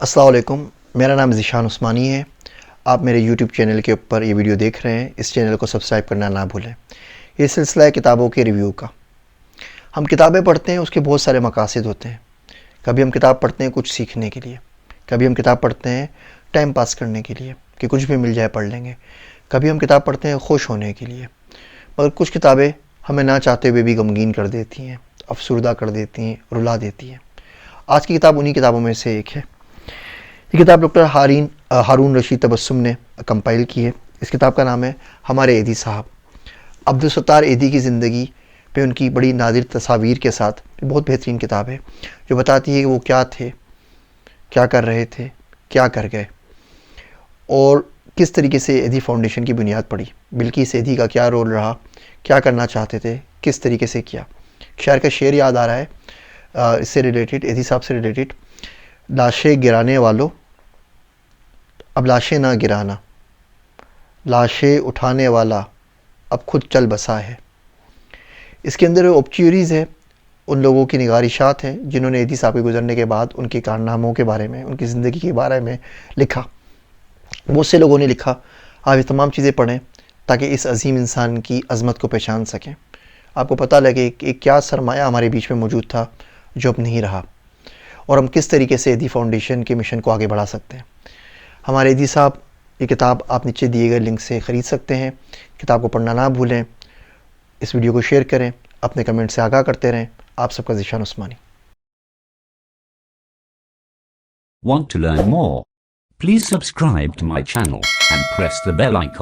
السلام علیکم، میرا نام ذیشان عثمانی ہے۔ آپ میرے یوٹیوب چینل کے اوپر یہ ویڈیو دیکھ رہے ہیں۔ اس چینل کو سبسکرائب کرنا نہ بھولیں۔ یہ سلسلہ ہے کتابوں کے ریویو کا۔ ہم کتابیں پڑھتے ہیں، اس کے بہت سارے مقاصد ہوتے ہیں۔ کبھی ہم کتاب پڑھتے ہیں کچھ سیکھنے کے لیے، کبھی ہم کتاب پڑھتے ہیں ٹائم پاس کرنے کے لیے کہ کچھ بھی مل جائے پڑھ لیں گے، کبھی ہم کتاب پڑھتے ہیں خوش ہونے کے لیے۔ مگر کچھ کتابیں ہمیں نہ چاہتے ہوئے بھی غمگین کر دیتی ہیں، افسردہ کر دیتی ہیں، رلا دیتی ہیں۔ آج کی کتاب انہی کتابوں میں سے ایک ہے۔ یہ کتاب ڈاکٹر ہارون رشید تبسم نے کمپائل کی ہے۔ اس کتاب کا نام ہے ہمارے ایدھی صاحب۔ عبدالستار ایدھی کی زندگی پہ ان کی بڑی نادر تصاویر کے ساتھ بہت بہترین کتاب ہے، جو بتاتی ہے کہ وہ کیا تھے، کیا کر رہے تھے، کیا کر گئے، اور کس طریقے سے ایدھی فاؤنڈیشن کی بنیاد پڑی۔ بلقیس ایدھی کا کیا رول رہا، کیا کرنا چاہتے تھے، کس طریقے سے کیا۔ شاعر کا شعر یاد آ رہا ہے اس سے ریلیٹڈ، ایدھی صاحب سے ریلیٹڈ: لاشیں گرانے والوں اب لاشیں نہ گرانا، لاشیں اٹھانے والا اب خود چل بسا ہے۔ اس کے اندر اوبچیوریز ہے، ان لوگوں کی نگارشات ہیں جنہوں نے ایدھی صاحب کے گزرنے کے بعد ان کے کارناموں کے بارے میں، ان کی زندگی کے بارے میں لکھا۔ بہت سے لوگوں نے لکھا۔ آپ یہ تمام چیزیں پڑھیں تاکہ اس عظیم انسان کی عظمت کو پہچان سکیں، آپ کو پتہ لگے کہ کیا سرمایہ ہمارے بیچ میں موجود تھا جو اب نہیں رہا، اور ہم کس طریقے سے ایدھی فاؤنڈیشن کے مشن کو آگے بڑھا سکتے ہیں۔ ہمارے ایدھی صاحب، یہ کتاب آپ نیچے دیے گئے لنک سے خرید سکتے ہیں۔ کتاب کو پڑھنا نہ بھولیں۔ اس ویڈیو کو شیئر کریں، اپنے کمنٹ سے آگاہ کرتے رہیں۔ آپ سب کا Zeeshan Usmani. Want to learn more? Please subscribe to my channel and press the bell icon.